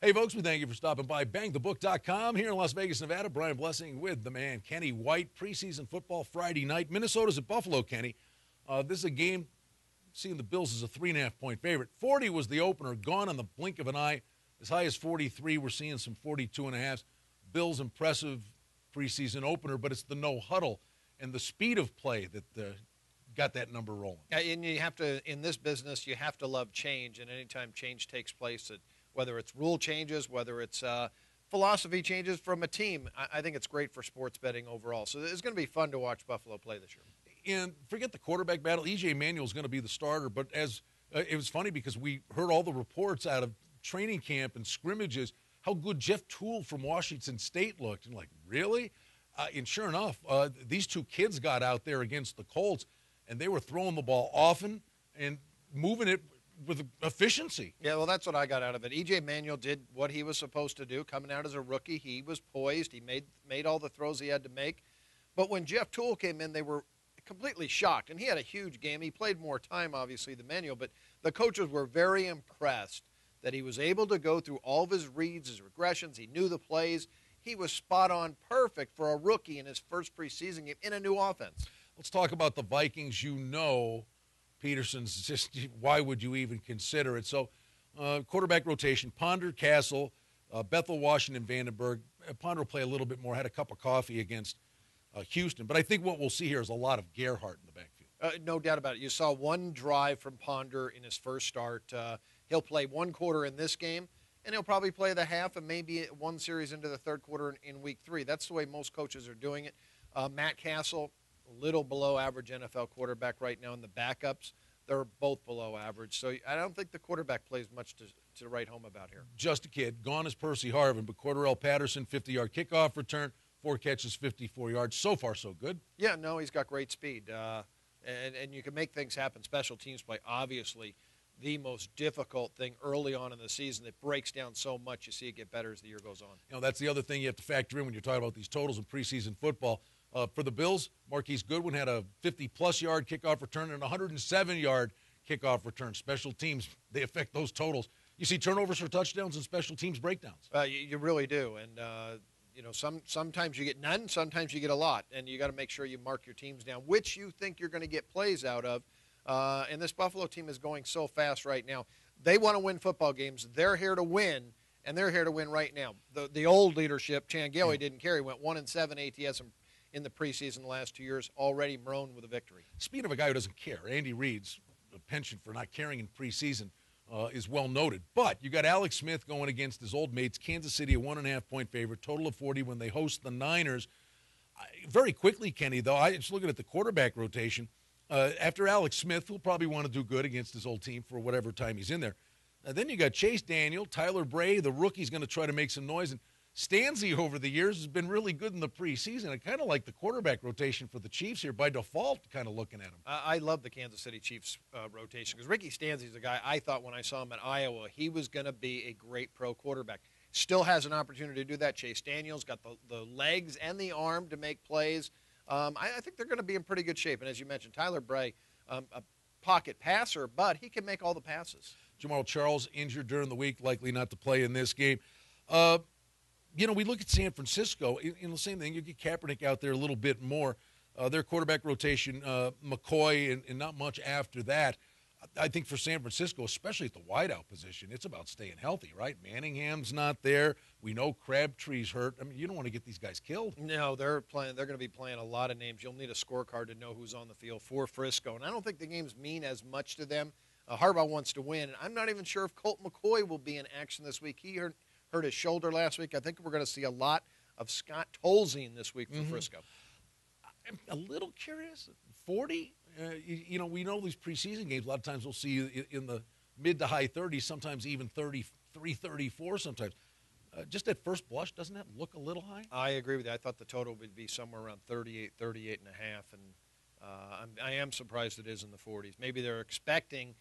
Hey, folks, we thank you for stopping by bangthebook.com here in Las Vegas, Nevada. Brian Blessing with the man, Kenny White. Preseason football Friday night. Minnesota's at Buffalo, Kenny. This is a game, seeing the Bills as a 3.5-point favorite. 40 was the opener, gone on the blink of an eye. As high as 43, we're seeing some 42.5s. Bills' impressive preseason opener, but it's the no-huddle and the speed of play that got that number rolling. And you have to, in this business, you have to love change, and anytime change takes place, whether it's rule changes, whether it's philosophy changes from a team, I think it's great for sports betting overall. So it's going to be fun to watch Buffalo play this year. And forget the quarterback battle. E.J. Manuel is going to be the starter, but it was funny because we heard all the reports out of training camp and scrimmages how good Jeff Toole from Washington State looked. And like, really? And sure enough, these two kids got out there against the Colts, and they were throwing the ball often and moving it with efficiency. Yeah, well, that's what I got out of it. E.J. Manuel did what he was supposed to do. Coming out as a rookie, he was poised. He made all the throws he had to make. But when Jeff Toole came in, they were completely shocked. And he had a huge game. He played more time, obviously, than Manuel. But the coaches were very impressed that he was able to go through all of his reads, his regressions. He knew the plays. He was spot on perfect for a rookie in his first preseason game in a new offense. Let's talk about the Vikings. You know, Peterson's just, why would you even consider it? So, quarterback rotation, Ponder, Castle, Bethel, Washington, Vandenberg. Ponder will play a little bit more, had a cup of coffee against Houston. But I think what we'll see here is a lot of Gerhardt in the backfield. No doubt about it. You saw one drive from Ponder in his first start. He'll play one quarter in this game, and he'll probably play the half and maybe one series into the third quarter in week 3. That's the way most coaches are doing it. Matt Castle, a little below average NFL quarterback right now in the backups. They're both below average. So I don't think the quarterback plays much to write home about here. Just a kid. Gone is Percy Harvin, but Cordarrelle Patterson, 50-yard kickoff return, 4 catches, 54 yards. So far, so good. Yeah, no, he's got great speed. And you can make things happen. Special teams play, obviously, the most difficult thing early on in the season that breaks down so much. You see it get better as the year goes on. You know, that's the other thing you have to factor in when you're talking about these totals in preseason football. For the Bills, Marquise Goodwin had a 50-plus yard kickoff return and a 107-yard kickoff return. Special teams, they affect those totals. You see turnovers for touchdowns and special teams breakdowns. You really do. And, you know, sometimes you get none, sometimes you get a lot. And you got to make sure you mark your teams down, which you think you're going to get plays out of. And this Buffalo team is going so fast right now. They want to win football games. They're here to win, and they're here to win right now. The old leadership, Chan-Gailey didn't care. He went 1-7 ATS in the preseason the last 2 years, already Marone with a victory. Speaking of a guy who doesn't care, Andy Reid's penchant for not caring in preseason is well noted. But you got Alex Smith going against his old mates, Kansas City, a 1.5-point favorite, total of 40 when they host the Niners. Very quickly, Kenny, though, I just looking at the quarterback rotation. After Alex Smith, who'll probably want to do good against his old team for whatever time he's in there. Then you got Chase Daniel, Tyler Bray, the rookie's going to try to make some noise. And Stanzi over the years has been really good in the preseason. I kind of like the quarterback rotation for the Chiefs here by default, kind of looking at him. I love the Kansas City Chiefs rotation because Ricky Stanzi's a guy I thought when I saw him at Iowa, he was going to be a great pro quarterback. Still has an opportunity to do that. Chase Daniel's got the legs and the arm to make plays. I think they're going to be in pretty good shape. And as you mentioned, Tyler Bray, a pocket passer, but he can make all the passes. Jamal Charles injured during the week, likely not to play in this game. You know, we look at San Francisco, in the same thing. You get Kaepernick out there a little bit more. Their quarterback rotation, McCoy, and not much after that. I think for San Francisco, especially at the wideout position, it's about staying healthy, right? Manningham's not there. We know Crabtree's hurt. I mean, you don't want to get these guys killed. No, they're going to be playing a lot of names. You'll need a scorecard to know who's on the field for Frisco. And I don't think the games mean as much to them. Harbaugh wants to win. And I'm not even sure if Colt McCoy will be in action this week. He hurt his shoulder last week. I think we're going to see a lot of Scott Tolzien this week for Frisco. I'm a little curious. 40? You know, we know these preseason games, a lot of times we'll see you in the mid to high 30s, sometimes even 33, 34 sometimes. Just at first blush, doesn't that look a little high? I agree with you. I thought the total would be somewhere around 38 and a half, and I am surprised it is in the 40s. Maybe they're expecting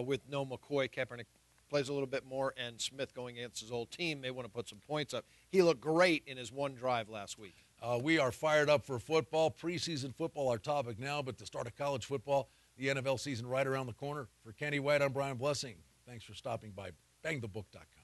with no McCoy, Kaepernick plays a little bit more, and Smith going against his old team may want to put some points up. He looked great in his one drive last week. We are fired up for football. Preseason football, our topic now, but the start of college football, the NFL season right around the corner. For Kenny White, I'm Brian Blessing. Thanks for stopping by. BangTheBook.com.